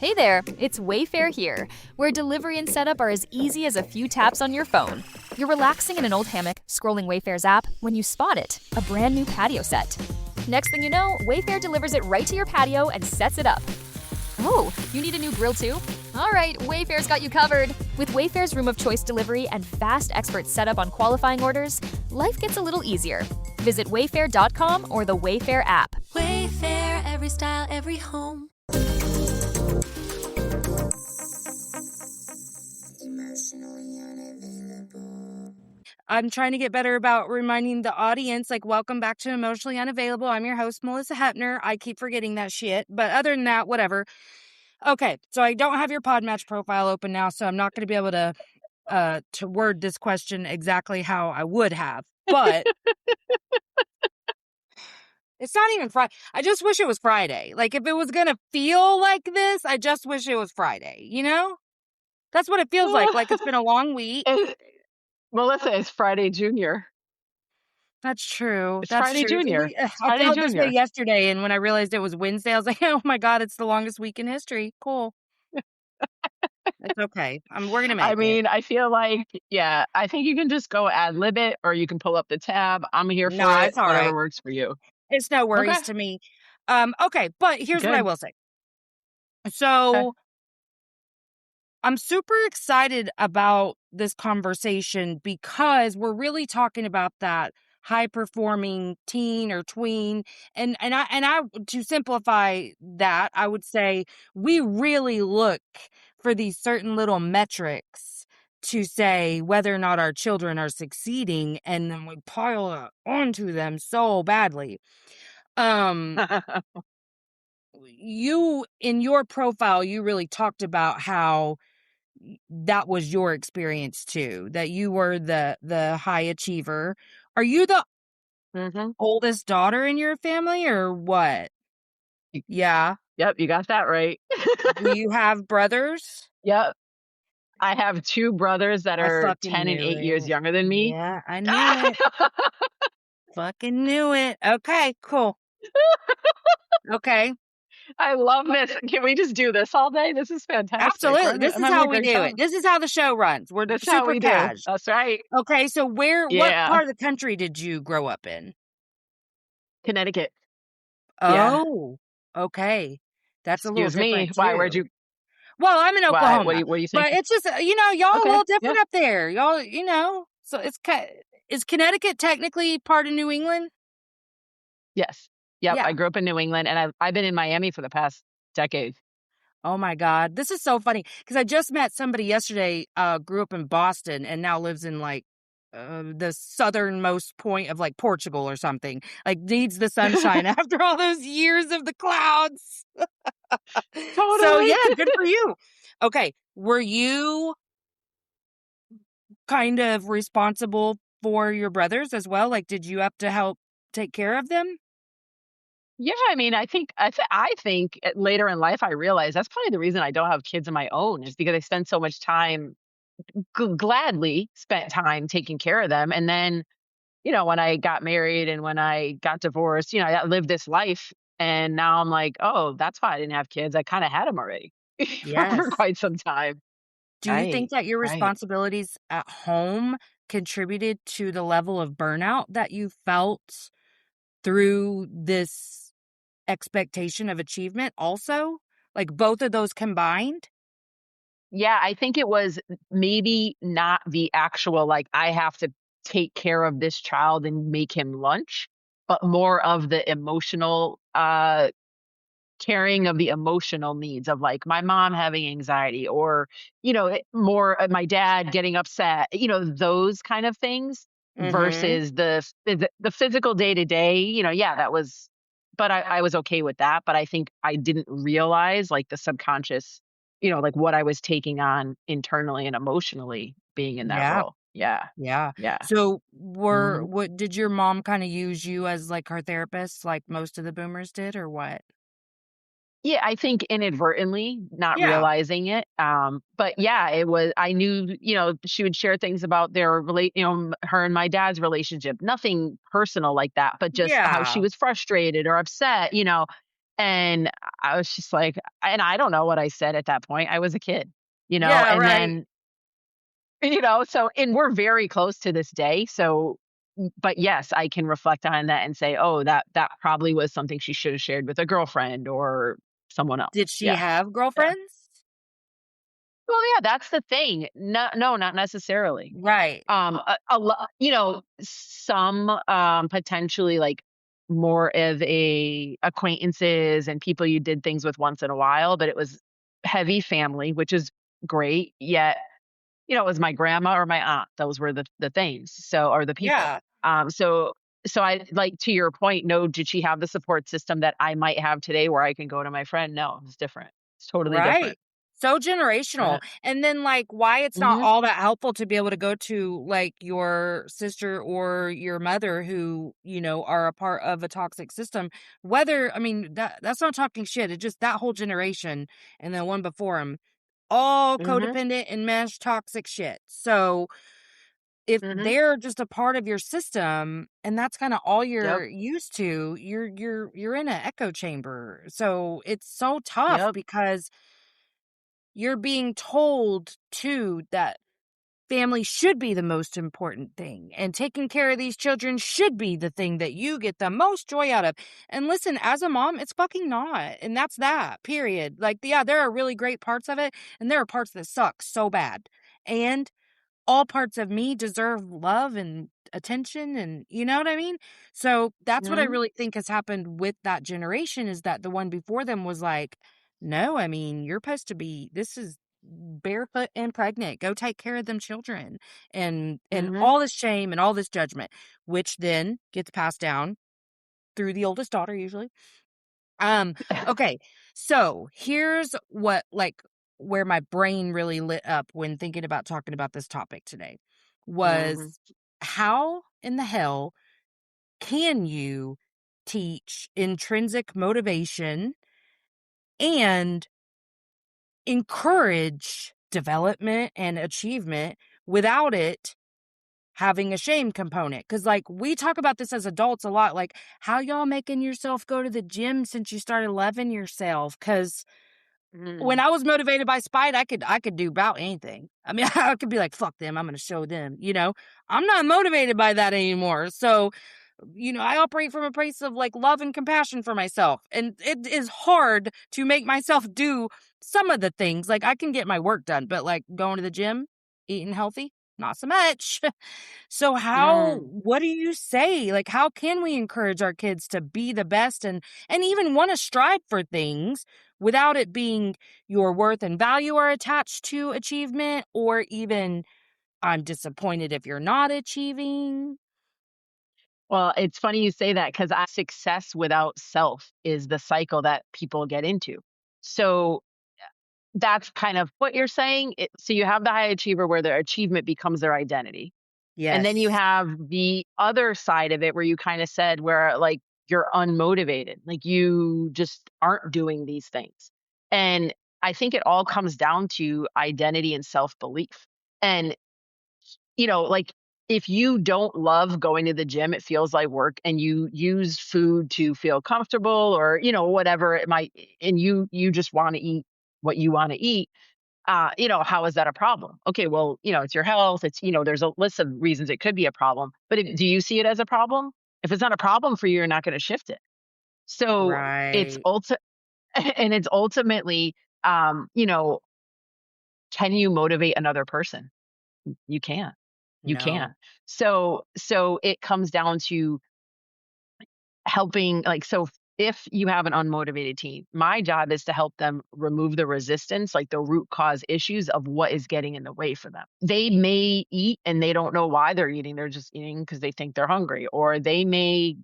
Hey there, it's Wayfair here, where delivery and setup are as easy as a few taps on your phone. You're relaxing in an old hammock, scrolling Wayfair's app, when you spot it, a brand new patio set. Next thing you know, Wayfair delivers it right to your patio and sets it up. Oh, you need a new grill too? All right, Wayfair's got you covered. With Wayfair's Room of Choice delivery and fast expert setup on qualifying orders, life gets a little easier. Visit wayfair.com or the Wayfair app. Wayfair, every style, every home. I'm trying to get better about reminding the audience, like, welcome back to Emotionally Unavailable. I'm your host, Malisa Hepner. I keep forgetting that shit. But other than that, whatever. Okay, so I don't have your Podmatch profile open now, so I'm not going to be able to word this question exactly how I would have. But it's not even Friday. I just wish it was Friday. Like, if it was going to feel like this, I just wish it was Friday, you know? That's what it feels like. Like, it's been a long week. Melissa, it's Friday Junior. That's true. It's That's Friday true. Junior. I felt this way yesterday, and when I realized it was Wednesday, I was like, oh my God, it's the longest week in history. Cool. It's okay. We're going to make it. I mean, I feel like, yeah, I think you can just go ad-lib it, or you can pull up the tab. I'm here for it. It's all whatever right. works for you. It's no worries Okay. to me. Okay, but here's what I Good. will say. So Okay. I'm super excited about this conversation because we're really talking about that high performing teen or tween. And I to simplify that, I would say we really look for these certain little metrics to say whether or not our children are succeeding, and then we pile it onto them so badly. You, in your profile, you really talked about how that was your experience too, that you were the high achiever. Are you the oldest daughter in your family or what? Yeah. Yep, you got that right. Do you have brothers? Yep. I have two brothers that are 10 and 8 years younger than me. Yeah, I knew it. Fucking knew it. Okay, cool. Okay. I love this. Can we just do this all day? This is fantastic. Absolutely. This is how we do it. This is how the show runs. We're That's super how we cash. do. That's right. Okay, so what part of the country did you grow up in? Connecticut. Oh, okay. That's a little Excuse me. different Why? too. Where'd you? Well, I'm in Oklahoma. What do you think? But it's just, y'all a Okay, little different yeah. up there. Y'all, so is Connecticut technically part of New England? Yes. Yep. Yeah. I grew up in New England, and I've been in Miami for the past decade. Oh my God. This is so funny because I just met somebody yesterday, grew up in Boston and now lives in like the southernmost point of like Portugal or something. Like needs the sunshine after all those years of the clouds. Totally. So yeah, good for you. Okay. Were you kind of responsible for your brothers as well? Like, did you have to help take care of them? Yeah, I mean, I think later in life I realized that's probably the reason I don't have kids of my own, is because I spend so much time, gladly spent time taking care of them. And then, when I got married and when I got divorced, I lived this life, and now I'm like, oh, that's why I didn't have kids. I kind of had them already for quite some time. Do you think that your responsibilities at home contributed to the level of burnout that you felt through this expectation of achievement also? Like both of those combined? Yeah, I think it was maybe not the actual, like, I have to take care of this child and make him lunch, but more of the emotional carrying of the emotional needs of like my mom having anxiety, or, more my dad getting upset, those kind of things versus the physical day to day, yeah, that was, but I was okay with that. But I think I didn't realize like the subconscious, like what I was taking on internally and emotionally being in that role. Yeah. Yeah. Yeah. So what did your mom kind of use you as like her therapist, like most of the boomers did, or what? Yeah, I think inadvertently, not realizing it. But yeah, it was, I knew, she would share things about their her and my dad's relationship, nothing personal like that, but just how she was frustrated or upset, And I was just like, and I don't know what I said at that point. I was a kid, Yeah, and right. then, so, and we're very close to this day. So, but yes, I can reflect on that and say, oh, that probably was something she should have shared with a girlfriend or someone else. Did she Yeah. have Yeah. girlfriends? Well, yeah, that's the thing. No, no, not necessarily. Right. Some potentially like more of a acquaintances and people you did things with once in a while, but it was heavy family, which is great. Yet, it was my grandma or my aunt. Those were the things. So, or the people. Yeah. So I like to your point. No, did she have the support system that I might have today, where I can go to my friend? No, it's different. It's totally different. Right. So generational. Uh, And then, like, why it's not mhm, all that helpful to be able to go to, like, your sister or your mother who, are a part of a toxic system. Whether, I mean, that's not talking shit. It's just that whole generation and the one before them, all mhm, codependent and mesh toxic shit. So if mhm. they're just a part of your system and that's kind of all Yep, you're used to, you're in an echo chamber. So it's so tough yep. because you're being told too that family should be the most important thing and taking care of these children should be the thing that you get the most joy out of. And listen, as a mom, it's fucking not. And that's that, period. Like, yeah, there are really great parts of it and there are parts that suck so bad. And all parts of me deserve love and attention, and you know what I mean? So that's what I Mhm, really think has happened with that generation, is that the one before them was like, no, I mean, you're supposed to be, this is barefoot and pregnant. Go take care of them children. And mhm. all this shame and all this judgment, which then gets passed down through the oldest daughter usually. Um, okay. So here's what, like, where my brain really lit up when thinking about talking about this topic today Mhm. was, how in the hell can you teach intrinsic motivation and encourage development and achievement without it having a shame component? Because, like, we talk about this as adults a lot, like, how y'all making yourself go to the gym since you started loving yourself? Because when Mm. I was motivated by spite, I could do about anything. I mean, I could be like, "Fuck them, I'm gonna show them," you know? I'm not motivated by that anymore. So, I operate from a place of, like, love and compassion for myself, and it is hard to make myself do some of the things. Like, I can get my work done, but, like, going to the gym, eating healthy, not so much. So Mm. what do you say? Like, how can we encourage our kids to be the best and even want to strive for things without it being your worth and value are attached to achievement, or even I'm disappointed if you're not achieving? Well, it's funny you say that because success without self is the cycle that people get into. So that's kind of what you're saying. So you have the high achiever where their achievement becomes their identity. And then you Yes. have the other side of it where you kind of said where like you're unmotivated, like you just aren't doing these things. And I think it all comes down to identity and self belief. And like if you don't love going to the gym, it feels like work and you use food to feel comfortable or, whatever it might, and you just want to eat what you want to eat. How is that a problem? Okay, well, it's your health. It's, there's a list of reasons it could be a problem, but do you see it as a problem? If it's not a problem for you, you're not going to shift it. So it's Right. and it's ultimately, um, you know, can you motivate another person? You can't. You can't. No. So it comes down to helping, like, so if you have an unmotivated teen, my job is to help them remove the resistance, like the root cause issues of what is getting in the way for them. They may eat and they don't know why they're eating. They're just eating because they think they're hungry, or they may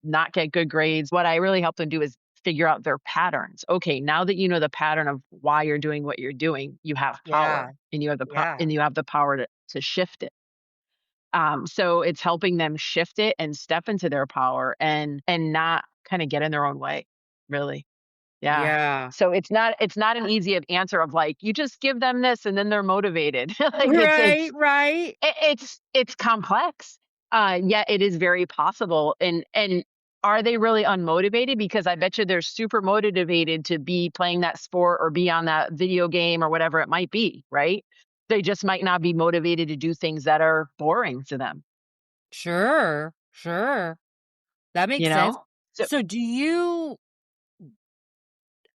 not get good grades. What I really help them do is figure out their patterns. Okay, now that you know the pattern of why you're doing what you're doing, you have Yeah. power and you have Yeah. the power to shift it. So it's helping them shift it and step into their power and not kind of get in their own way, really. Yeah. Yeah. So it's not an easy answer of like you just give them this and then they're motivated. Like Right, right. it's complex. Yet it is very possible. And are they really unmotivated? Because I bet you they're super motivated to be playing that sport or be on that video game or whatever it might be, right? They just might not be motivated to do things that are boring to them, Sure, sure. That you makes sense. know? So, So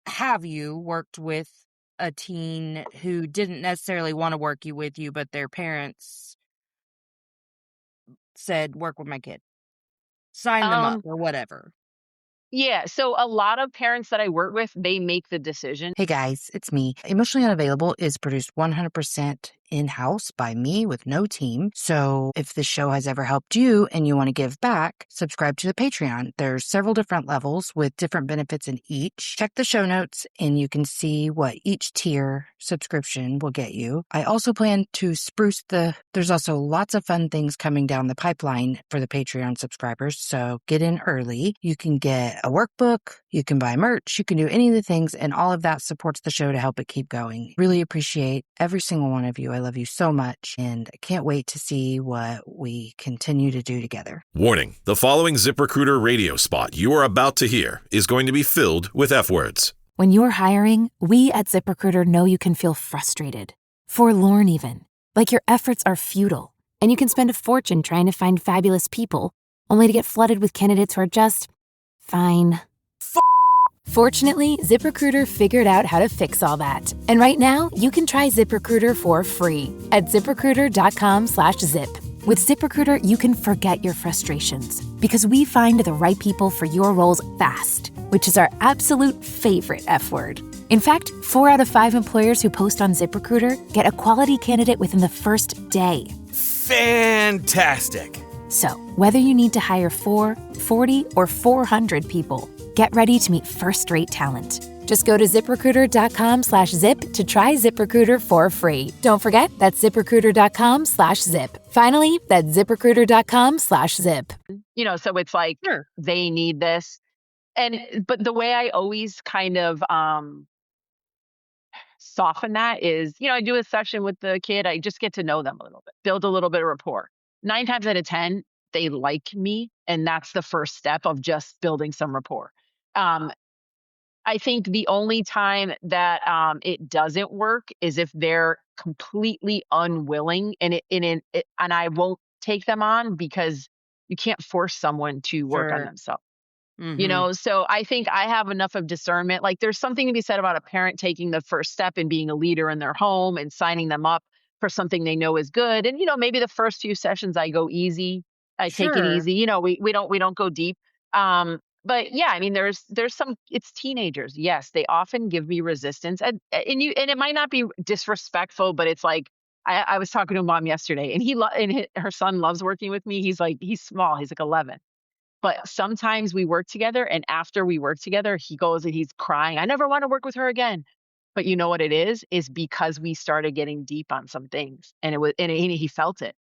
have you worked with a teen who didn't necessarily want to work you with you, but their parents said, work with my kid, sign them up um, or whatever? yeah. So a lot of parents that I work with, they make the decision. Hey guys, it's me. Emotionally Unavailable is produced 100% in-house by me with no team. So if this show has ever helped you and you want to give back, subscribe to the Patreon. There's several different levels with different benefits in each. Check the show notes and you can see what each tier subscription will get you. I also plan to there's also lots of fun things coming down the pipeline for the Patreon subscribers. So get in early. You can get a workbook, you can buy merch, you can do any of the things, and all of that supports the show to help it keep going. Really appreciate every single one of you. I love you so much, and I can't wait to see what we continue to do together. Warning, the following ZipRecruiter radio spot you are about to hear is going to be filled with F words. When you're hiring, we at ZipRecruiter know you can feel frustrated, forlorn even, like your efforts are futile, and you can spend a fortune trying to find fabulous people, only to get flooded with candidates who are just fine. Fortunately, ZipRecruiter figured out how to fix all that. And right now, you can try ZipRecruiter for free at ZipRecruiter.com/zip. With ZipRecruiter, you can forget your frustrations because we find the right people for your roles fast, which is our absolute favorite F word. In fact, 4 out of 5 employers who post on ZipRecruiter get a quality candidate within the first day. Fantastic. So, whether you need to hire 4, 40, or 400 people, get ready to meet first-rate talent. Just go to ZipRecruiter.com/zip to try ZipRecruiter for free. Don't forget, that's ZipRecruiter.com/zip. Finally, that's ZipRecruiter.com/zip. You know, so it's like Sure. they need this. But the way I always kind of soften that is, you know, I do a session with the kid, I just get to know them a little bit, build a little bit of rapport. 9 times out of 10, they like me, and that's the first step of just building some rapport. Um, I think the only time that it doesn't work is if they're completely unwilling, and I won't take them on because you can't force someone to work on Sure. themselves. You Mm-hmm. know, so I think I have enough of discernment. Like there's something to be said about a parent taking the first step and being a leader in their home and signing them up for something they know is good. And you know, maybe the first few sessions I go easy. I take it Sure. easy. You know, we don't go deep. But yeah, I mean there's some it's teenagers. Yes, they often give me resistance. And it might not be disrespectful, but it's like I was talking to mom yesterday and her son loves working with me. He's small. He's like 11. But sometimes we work together, and after we work together, he goes and he's crying, "I never wanna work with her again." But you know what it is because we started getting deep on some things, and he felt it.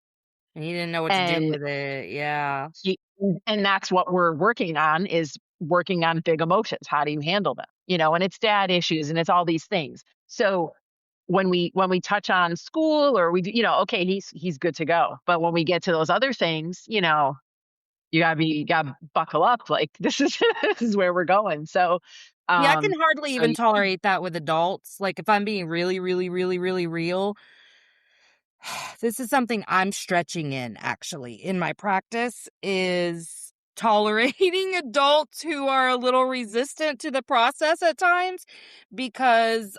And he didn't know what to do And with it. Yeah. he and that's what we're working on is working on big emotions. How do you handle them? You know, and it's dad issues and it's all these things. So when we touch on school or okay, he's good to go. But when we get to those other things, you gotta buckle up. Like this is this is where we're going. So, Yeah, I can um, hardly so even y- tolerate that with adults. Like, if I'm being really, really, really, really real, this is something I'm stretching in, actually, in my practice, is tolerating adults who are a little resistant to the process at times because,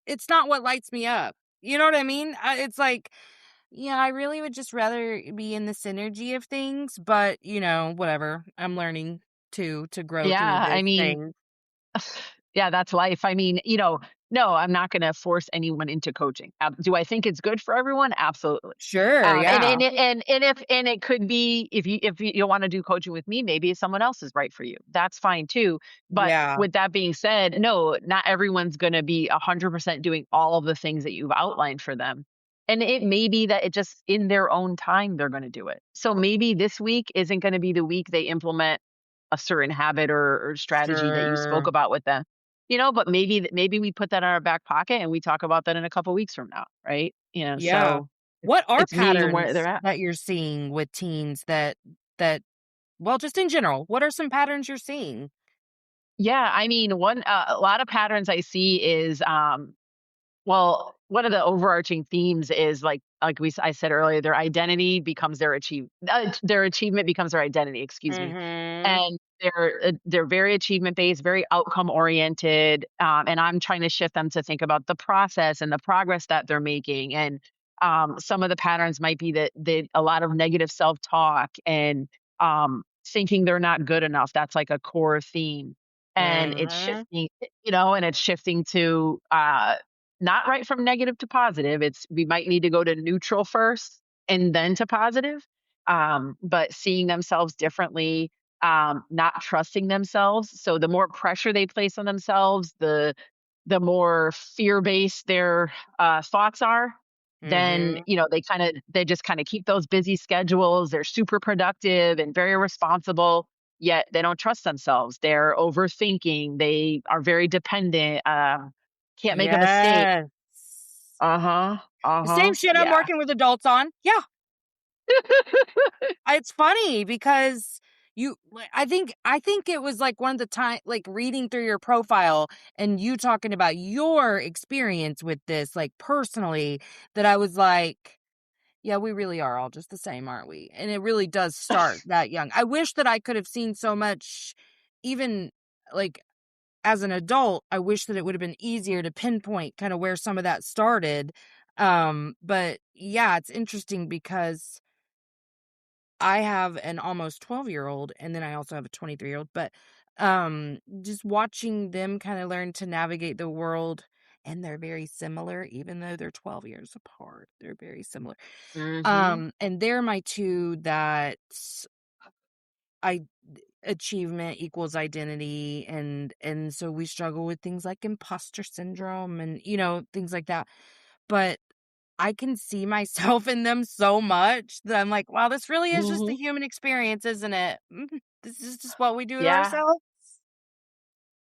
it's not what lights me up. You know what I mean? It's like, yeah, I really would just rather be in the synergy of things, but, whatever. I'm learning to grow through yeah, I this mean, thing. yeah, that's life. I mean, no, I'm not going to force anyone into coaching. Do I think it's good for everyone? Absolutely. Sure, And yeah. it could be if you want to do coaching with me, maybe someone else is right for you. That's fine too. But Yeah, with that being said, no, not everyone's going to be 100% doing all of the things that you've outlined for them. And it may be that it just in their own time they're going to do it. So maybe this week isn't going to be the week they implement a certain habit or strategy that you spoke sure. about with them. But maybe we put that in our back pocket and we talk about that in a couple weeks from now, right? Yeah. So What are it's meeting them where patterns they're at. that you're seeing with teens that well, just in general, what are some patterns you're seeing? Yeah, I mean, a lot of patterns I see is, well, one of the overarching themes is I said earlier, their achievement becomes their identity, excuse me. Mhm. And they're very achievement based, very outcome oriented. And I'm trying to shift them to think about the process and the progress that they're making. And some of the patterns might be that a lot of negative self talk and thinking they're not good enough. That's like a core theme, and it's Mhm. shifting, and it's shifting to not right from negative to positive. We might need to go to neutral first and then to positive. But seeing themselves differently, not trusting themselves. So the more pressure they place on themselves, the more fear-based their thoughts are, then, Mhm. they just kind of keep those busy schedules. They're super productive and very responsible, yet they don't trust themselves. They're overthinking. They are very dependent. Can't make a mistake. Yes. Uh-huh. The same Uh-huh. shit I'm Yeah. working with adults on. Yeah. It's funny because I think it was like one of the time, like reading through your profile and you talking about your experience with this, like personally, that I was like, yeah, we really are all just the same, aren't we? And it really does start that young. I wish that I could have seen so much, even like as an adult. I wish that it would have been easier to pinpoint kind of where some of that started. But yeah, it's interesting because I have an almost 12-year-old and then I also have a 23-year-old, but just watching them kind of learn to navigate the world, and they're very similar even though they're 12 years apart. They're very similar. Mhm. And they're my two that I achievement equals identity, and so we struggle with things like imposter syndrome and things like that. But I can see myself in them so much that I'm like, wow, this really is just the Mhm. human experience, isn't it? This is just what we do to Yeah. ourselves.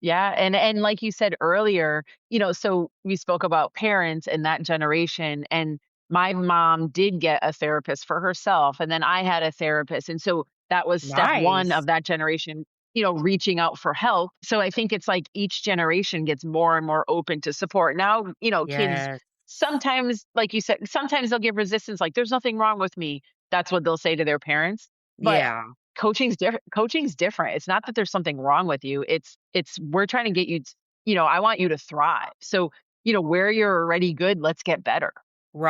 Yeah, and like you said earlier, so we spoke about parents and that generation, and my mom did get a therapist for herself, and then I had a therapist, and so that was step 1 Nice. of that generation, reaching out for help. So I think it's like each generation gets more and more open to support. Now, kids Yes. sometimes, like you said, sometimes they'll give resistance, like, "There's nothing wrong with me." That's what they'll say to their parents. But Yeah. coaching's different. It's not that there's something wrong with you. It's we're trying to get you I want you to thrive. So, where you're already good, let's get better.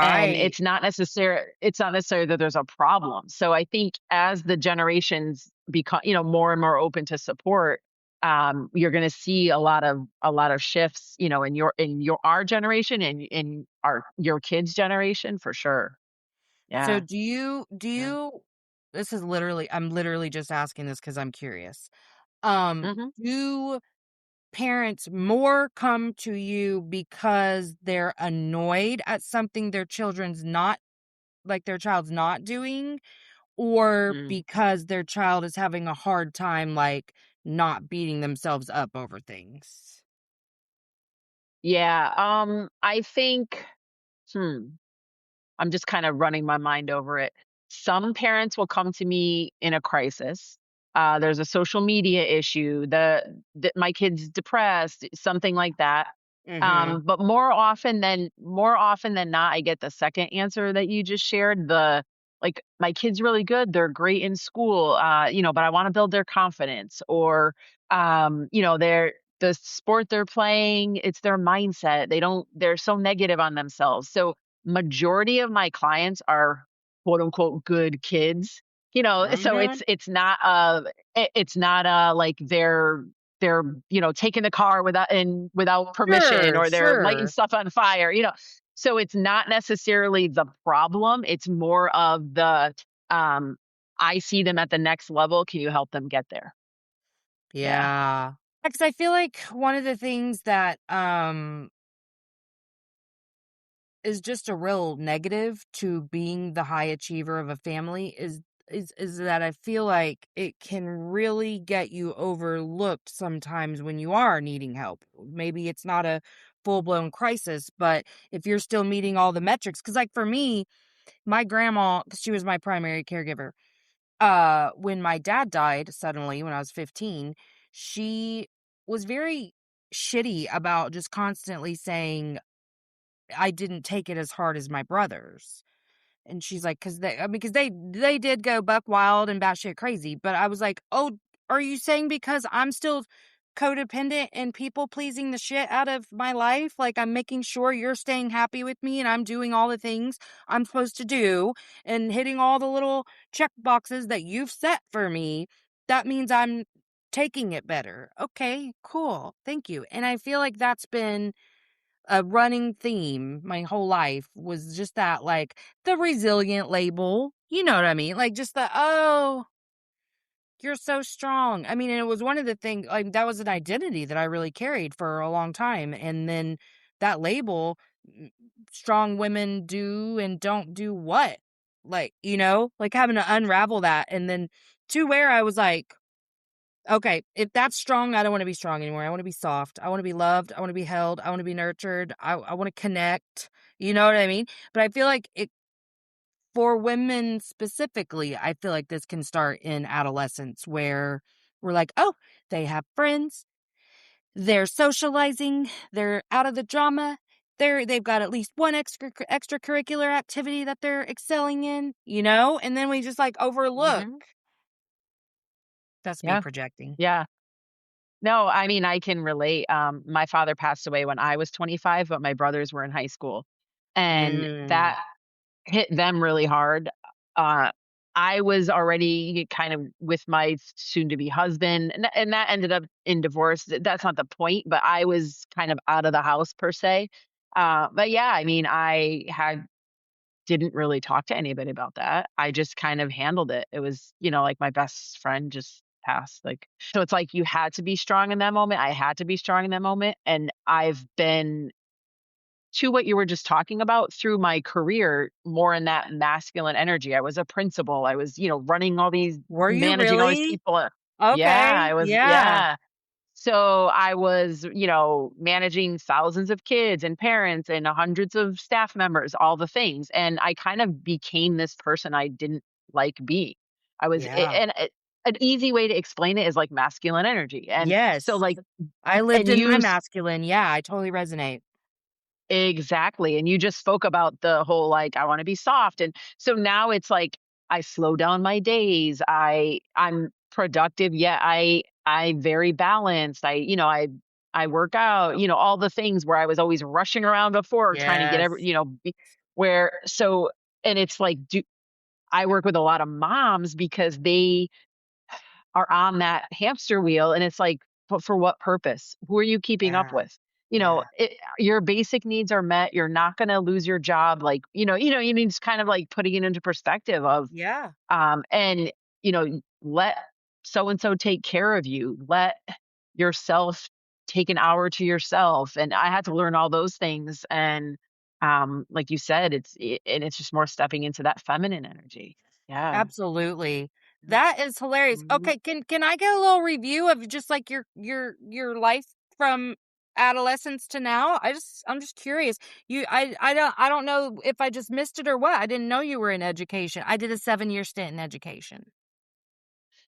And Right. it's not necessarily that there's a problem. So I think as the generations become, more and more open to support, you're going to see a lot of shifts, in our generation and in your kids' generation for sure. So Yeah. Yeah. this is literally I'm literally just asking this because I'm curious. Hmm. Do parents more come to you because they're annoyed at something their child's not doing, or because their child is having a hard time, like, not beating themselves up over things? Yeah. I think, hmm, I'm just kind of running my mind over it. Some parents will come to me in a crisis. There's a social media issue, my kid's depressed, something like that. Mhm. But more often than not, I get the second answer that you just shared. Like, my kid's really good, they're great in school, but I want to build their confidence, or the sport they're playing, it's their mindset. They're so negative on themselves. So majority of my clients are quote unquote good kids, so Mhm. it's not like they're taking the car without permission, Sure, or they're lighting sure. stuff on fire, so it's not necessarily the problem. It's more of the um I see them at the next level, can you help them get there? Yeah. Yeah. Because I feel like one of the things that, is just a real negative to being the high achiever of a family is that I feel like it can really get you overlooked sometimes when you are needing help. Maybe it's not a full-blown crisis, but if you're still meeting all the metrics, because like for me, my grandma, 'cause she was my primary caregiver, when my dad died suddenly when I was 15, she was very shitty about just constantly saying I didn't take it as hard as my brothers. And she's like, because they did go buck wild and batshit crazy. But I was like, oh, are you saying because I'm still codependent and people pleasing the shit out of my life? Like, I'm making sure you're staying happy with me and I'm doing all the things I'm supposed to do and hitting all the little check boxes that you've set for me. That means I'm taking it better. Okay, cool. Thank you. And I feel like that's been a running theme my whole life, was just that, like, the resilient label. You know what I mean? Like, just the, oh, you're so strong. I mean, and it was one of the things, like, that was an identity that I really carried for a long time. And then that label, mm, strong women do and don't do what? Like, like having to unravel that. And then to where I was like, okay, if that's strong, I don't want to be strong anymore. I want to be soft. I want to be loved. I want to be held. I want to be nurtured. I want to connect. You know what I mean? But I feel like for women specifically, I feel like this can start in adolescence where we're like, oh, they have friends. They're socializing. They're out of the drama. They've got at least one extracurricular activity that they're excelling in, and then we just like overlook. Mhm. That's me Yeah. projecting. Yeah. No, I mean, I can relate. My father passed away when I was 25, but my brothers were in high school, and Mm. that hit them really hard. Uh, I was already kind of with my soon to be husband, and that ended up in divorce. That's not the point, but I was kind of out of the house per se. But yeah, I mean, didn't really talk to anybody about that. I just kind of handled it. It was, like my best friend just passed. Like, so it's like you had to be strong in that moment. I had to be strong in that moment. And I've been to what you were just talking about through my career, more in that masculine energy. I was a principal. I was, running all these, Were you managing all these really? people. Yeah, Okay, I was, yeah, yeah. So I was, managing thousands of kids and parents and hundreds of staff members, all the things. And I kind of became this person I didn't like being. I was, yeah. an easy way to explain it is like masculine energy. And so Yes. like, I lived and in my masculine. Yeah, I totally resonate. exactly. And you just spoke about the whole like, I want to be soft. And so now it's like I slow down my days. I'm productive, yet I very balanced. I work out, all the things where I was always rushing around before trying to get Yes. where so and it's like I work with a lot of moms because they are on that hamster wheel, and it's like, but for what purpose? Who are you keeping up Yeah, with? yeah, Your basic needs are met. You're not going to lose your job. Like, you need to kind of like putting it into perspective of, yeah. and, let so and so take care of you. Let yourself take an hour to yourself. And I had to learn all those things. And, like you said, and it's just more stepping into that feminine energy. Yeah. Absolutely. That is hilarious. Mhm. Okay, can I get a little review of just like your life from adolescence to now? I'm just curious. I don't know if I just missed it or what. I didn't know you were in education. I did a 7-year stint in education.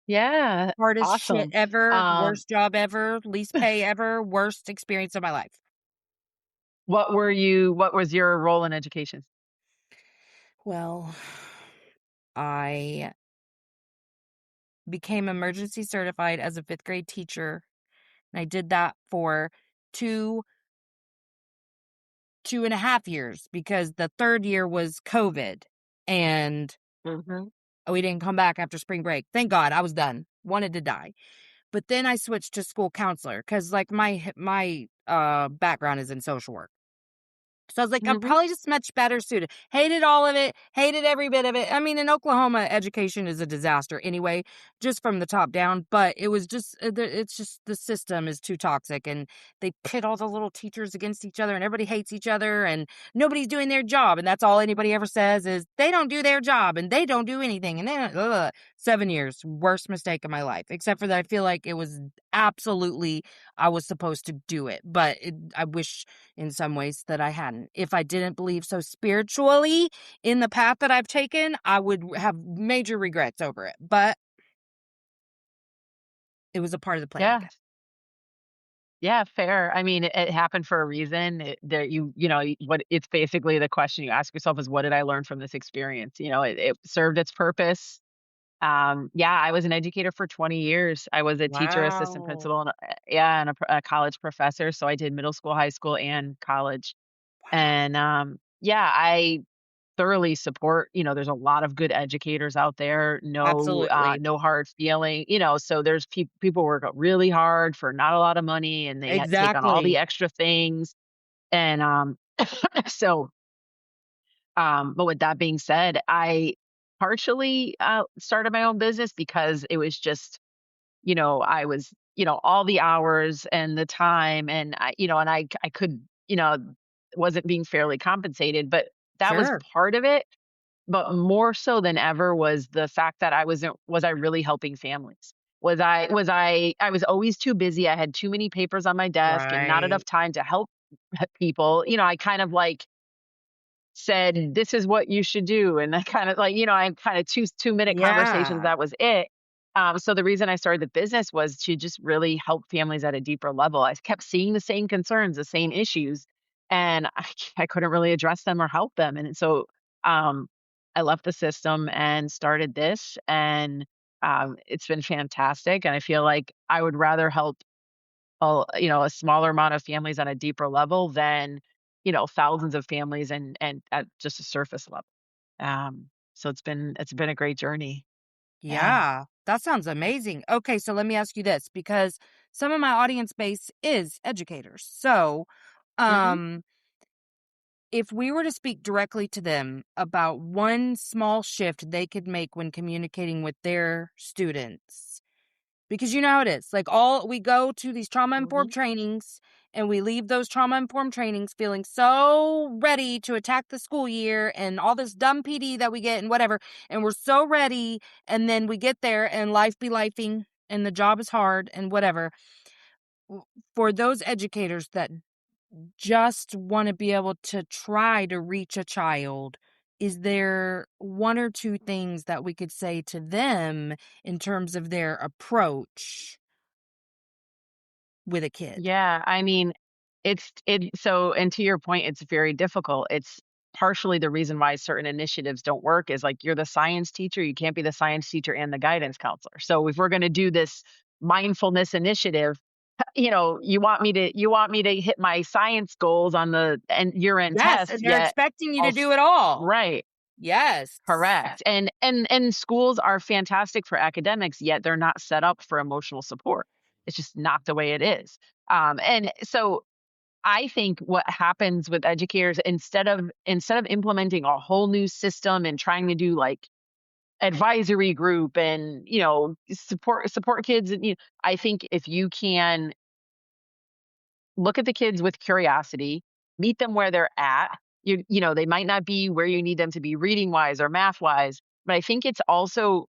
Yeah. Hardest shit Awesome. ever, Um, worst job ever, least pay ever, worst experience of my life. what was your role in education? Well, I became emergency certified as a 5th grade teacher, and I did that for 2, 2.5 years because the 3rd year was COVID, and Mhm. we didn't come back after spring break. Thank God, I was done. Wanted to die. But then I switched to school counselor because, like, my background is in social work. So I was like, I'm Mhm. probably just much better suited. Hated all of it, hated every bit of it. I mean, in Oklahoma, education is a disaster anyway, just from the top down. But it was just, it's just the system is too toxic, and they pit all the little teachers against each other, and everybody hates each other, and nobody's doing their job. And that's all anybody ever says is they don't do their job, and they don't do anything, and they don't. Ugh. 7 years, worst mistake of my life, except for that I feel like it was absolutely I was supposed to do it, but I wish in some ways that I hadn't. If I didn't believe so spiritually in the path that I've taken, I would have major regrets over it, but it was a part of the plan, I Yeah. guess. Yeah, fair. I mean, it happened for a reason. What it's basically the question you ask yourself is, what did I learn from this experience? It served its purpose. Yeah, I was an educator for 20 years. I was a teacher, assistant Wow. principal, and yeah, and a college professor. So I did middle school, high school, and college. Wow. And yeah, I thoroughly support. There's a lot of good educators out there. No, Absolutely. no hard feeling. So there's people work out really hard for not a lot of money, and they take on all the Exactly. extra things. And so but with that being said, I partially started my own business because it was just, I was, all the hours and the time, and I could, wasn't being fairly compensated, but that was Sure. part of it. But more so than ever was the fact that was I really helping families? I was always too busy. I had too many papers on my desk and not enough Right. time to help people. I kind of like said, "This is what you should do," and I kind of like, I kind of 2-minute conversations, Yeah. that was it. So the reason I started the business was to just really help families at a deeper level. I kept seeing the same concerns, the same issues, and I couldn't really address them or help them. And so um, I left the system and started this, and it's been fantastic. And I feel like I would rather help a smaller amount of families on a deeper level than, thousands of families and at just a surface level. So it's been a great journey. Yeah. Yeah. That sounds amazing. Okay, so let me ask you this because some of my audience base is educators. So, Mhm. um, if we were to speak directly to them about one small shift they could make when communicating with their students, because you know how it is. Like all we go to these trauma informed Mhm. trainings and we leave those trauma informed trainings feeling so ready to attack the school year and all this dumb PD that we get and whatever. And we're so ready. And then we get there and life be lifing and the job is hard and whatever. W- For those educators that just want to be able to try to reach a child, is there one or two things that we could say to them in terms of their approach with a kid? Yeah, I mean, and to your point, it's very difficult. It's partially the reason why certain initiatives don't work is like you're the science teacher, you can't be the science teacher and the guidance counselor. So if we're going to do this mindfulness initiative, you want me to hit my science goals on the and year-end Yes, tests, and they're yet expecting you to also do it all. right. Yes. Correct. And schools are fantastic for academics, yet they're not set up for emotional support. It's just not the way it is. And so I think what happens with educators, instead of implementing a whole new system and trying to do like advisory group and support kids, and I think if you can look at the kids with curiosity, meet them where they're at. They might not be where you need them to be reading wise or math wise, but I think it's also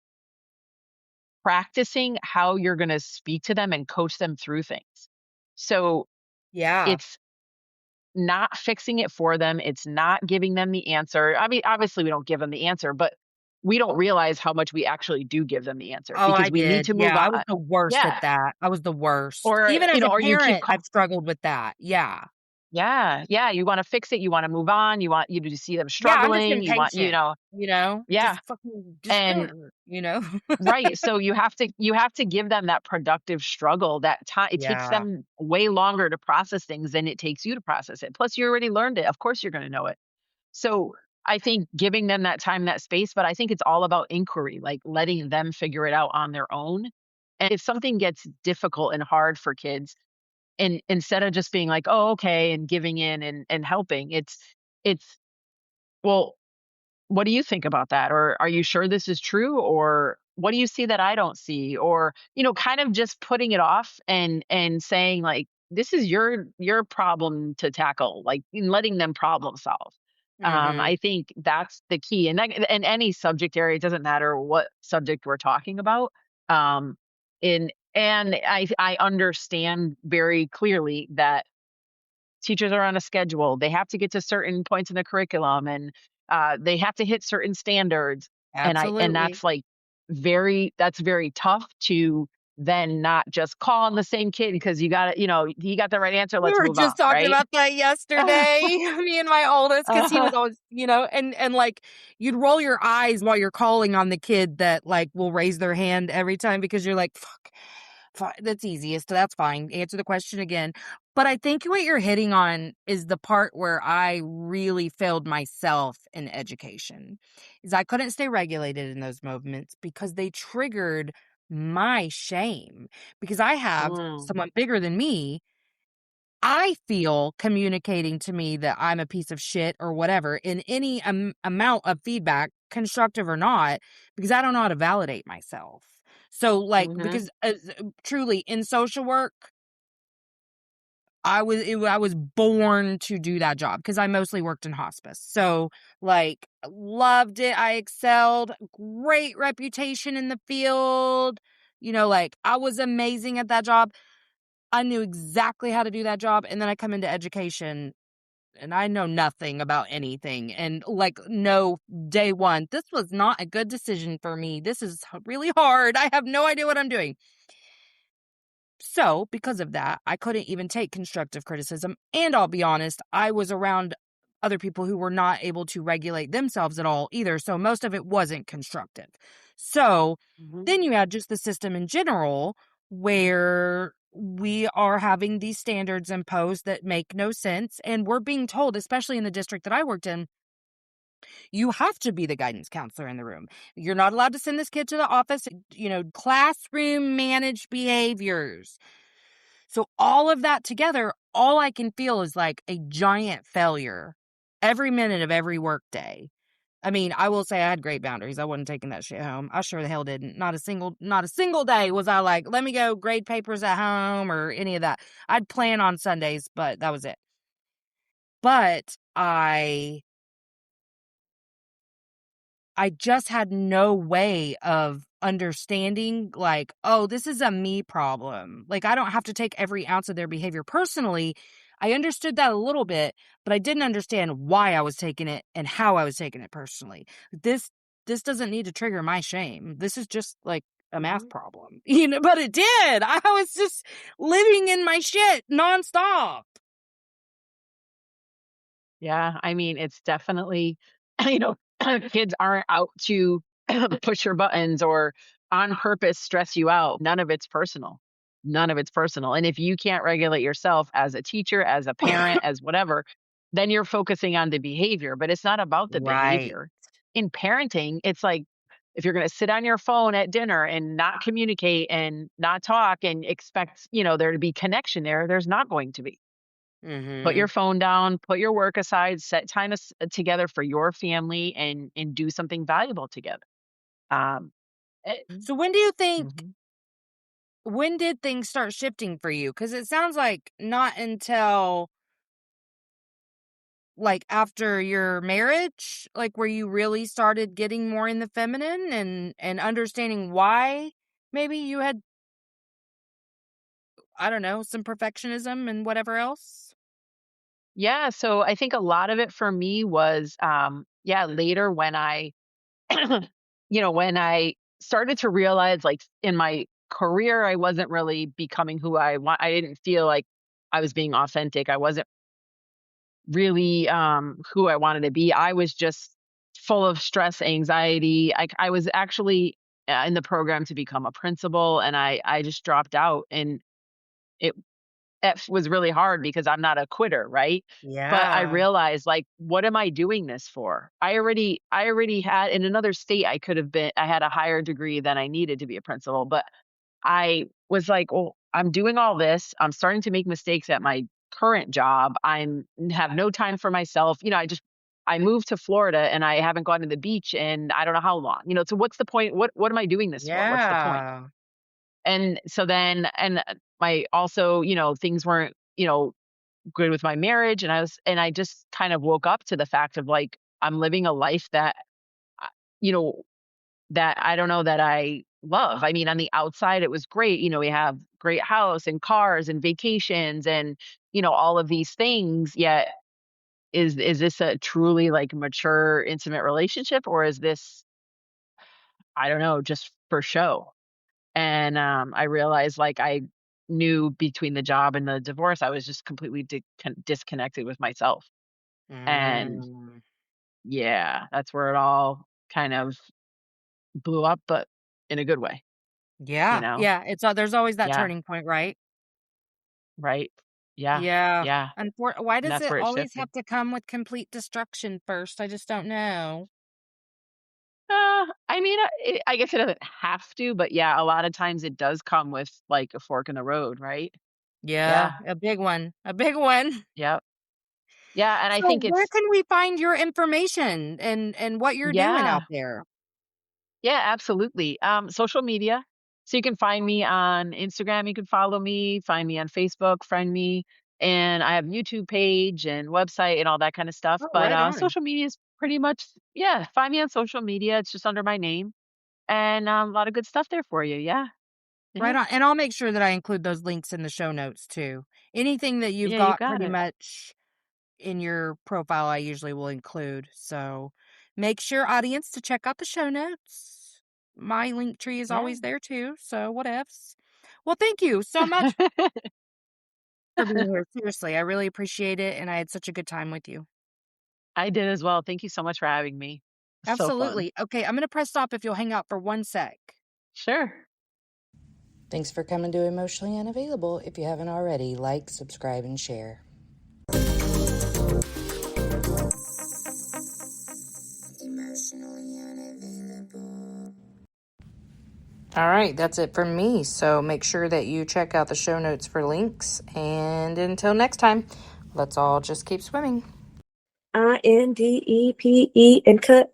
practicing how you're going to speak to them and coach them through things. So Yeah. it's not fixing it for them. It's not giving them the answer. I mean, obviously, we don't give them the answer, but we don't realize how much we actually do give them the answer Oh, I because we need did. to move Yeah, I on. was the worst at Yeah. that. I was the worst. Or, Even as a or you keep parent, I've struggled with that. Yeah. Yeah, yeah, you wanna fix it, you wanna move on, you want to see them Yeah, I'm just struggling, you want impatient, yeah, Just fucking just and start. right, so you have to give them that productive struggle, that time it takes Yeah. them way longer to process things than it takes you to process it, plus you already learned it, of course you're gonna know it. So, I think giving them that time, that space, but I think it's all about inquiry, like letting them figure it out on their own, and if something gets difficult and hard for kids, and instead of just being like, "Oh, okay," and giving in and helping, it's, "Well, what do you think about that?" Or, "Are you sure this is true?" Or, "What do you see that I don't see?" Or, kind of just putting it off and saying like, "This is your problem to tackle," like, and letting them problem solve. Mhm. I think that's the key. And that, in any subject area, it doesn't matter what subject we're talking about. Um, and I understand very clearly that teachers are on a schedule. They have to get to certain points in the curriculum, and they have to hit certain standards. And Absolutely. that's like that's very tough to then not just call on the same kid because you got it, he got the right answer. We Let's were move on, just talking right? about that yesterday, me and my oldest, because he was always, and like you'd roll your eyes while you're calling on the kid that like will raise their hand every time because you're like, fuck, that's easiest. That's fine. Answer the question again. But I think what you're hitting on is the part where I really failed myself in education. Is I couldn't stay regulated in those moments because they triggered my shame because I have Mm, someone bigger than me I feel communicating to me that I'm a piece of shit or whatever in any amount of feedback, constructive or not, because I don't know how to validate myself. So, like, mhm, because truly in social work, I was born to do that job because I mostly worked in hospice. So, like, loved it. I excelled, great reputation in the field. Like, I was amazing at that job. I knew exactly how to do that job, and then I come into education, and I know nothing about anything, and, like, no, day one, "This was not a good decision for me. This is really hard. I have no idea what I'm doing." So, because of that, I couldn't even take constructive criticism, and I'll be honest, I was around other people who were not able to regulate themselves at all either, so most of it wasn't constructive. So, mhm. then you add just the system in general where we are having these standards imposed that make no sense, and we're being told, especially in the district that I worked in, you have to be the guidance counselor in the room. You're not allowed to send this kid to the office, classroom managed behaviors. So all of that together, all I can feel is like a giant failure every minute of every work day. I mean, I will say I had great boundaries. I wasn't taking that shit home. I sure the hell didn't. Not a single day was I like, let me go grade papers at home or any of that. I'd plan on Sundays, but that was it. But I just had no way of understanding, like, oh, this is a me problem. Like, I don't have to take every ounce of their behavior personally. I understood that a little bit, but I didn't understand why I was taking it and how I was taking it personally. This this doesn't need to trigger my shame. This is just like a math Mhm. problem, but it did. I was just living in my shit nonstop. Yeah, I mean, it's definitely, you know, kids aren't out to push your buttons or on purpose stress you out. None of it's personal. None of it's personal. And if you can't regulate yourself as a teacher, as a parent, as whatever, then you're focusing on the behavior, but it's not about the Right. behavior. In parenting, it's like if you're going to sit on your phone at dinner and not communicate and not talk and expect, there to be connection there, there's not going to be. Put your Mhm. phone down, put your work aside, set time together for your family and do something valuable together. Um, eh, So when do you think mhm. when did things start shifting for you? Because it sounds like not until like after your marriage, like where you really started getting more in the feminine and understanding why maybe you had, I don't know, some perfectionism and whatever else. Yeah, so I think a lot of it for me was, yeah, later when when I started to realize, like in my career, I wasn't really becoming who I want. I didn't feel like I was being authentic. I wasn't really who I wanted to be. I was just full of stress, anxiety. I was actually in the program to become a principal, and I just dropped out, and it was really hard because I'm not a quitter, right? But I Yeah. realized, like, what am I doing this for? I already had in another state. I had a higher degree than I needed to be a principal, but I was like, "Well, I'm doing all this. I'm starting to make mistakes at my current job. I'm have no time for myself." I moved to Florida and I haven't gone to the beach in I don't know how long. So what's the point? What am I doing this for? What's the point? Yeah. And so then my also, things weren't, good with my marriage. And I just kind of woke up to the fact of like, I'm living a life that, you know, that I don't know that I love. I mean, on the outside, it was great. You know, we have great house and cars and vacations and, all of these things. Yet, is this a truly like mature, intimate relationship, or is this, I don't know, just for show? And I realized like I knew between the job and the divorce, I was just completely disconnected with myself. And Mm. yeah, that's where it all kind of blew up, but in a good way, you Yeah. know? Yeah, it's there's always that Yeah. turning point, right? Right. Yeah. Yeah. Yeah. Why And does that's it where it always shifted. have to come with complete destruction first? I just don't know. I mean, I guess it doesn't have to, but yeah, a lot of times it does come with like a fork in the road, right? Yeah, Yeah. a big one. A big one. Yep. Yeah. And I So think where it's, can we find your information and what you're doing yeah. out there? Yeah, absolutely. Social media. So you can find me on Instagram. You can follow me, find me on Facebook, friend me. And I have YouTube page and website and all that kind of stuff. Oh, But right on. social media is pretty much, yeah, find me on social media. It's just under my name. And a lot of good stuff there for you. Yeah. Right Yeah. on. And I'll make sure that I include those links in the show notes too. Anything that you've Yeah, you got got pretty it. much in your profile, I usually will include. So make sure, audience, to check out the show notes. My link tree is Yeah. always there too. So whatevs. Well, thank you so much for being here. Seriously, I really appreciate it. And I had such a good time with you. I did as well. Thank you so much for having me. So fun. Absolutely. Okay, I'm going to press stop if you'll hang out for 1 sec. Sure. Thanks for coming to Emotionally Unavailable. If you haven't already, like, subscribe, and share. All right, that's it from me. So make sure that you check out the show notes for links. And until next time, let's all just keep swimming. INDEPE and cut.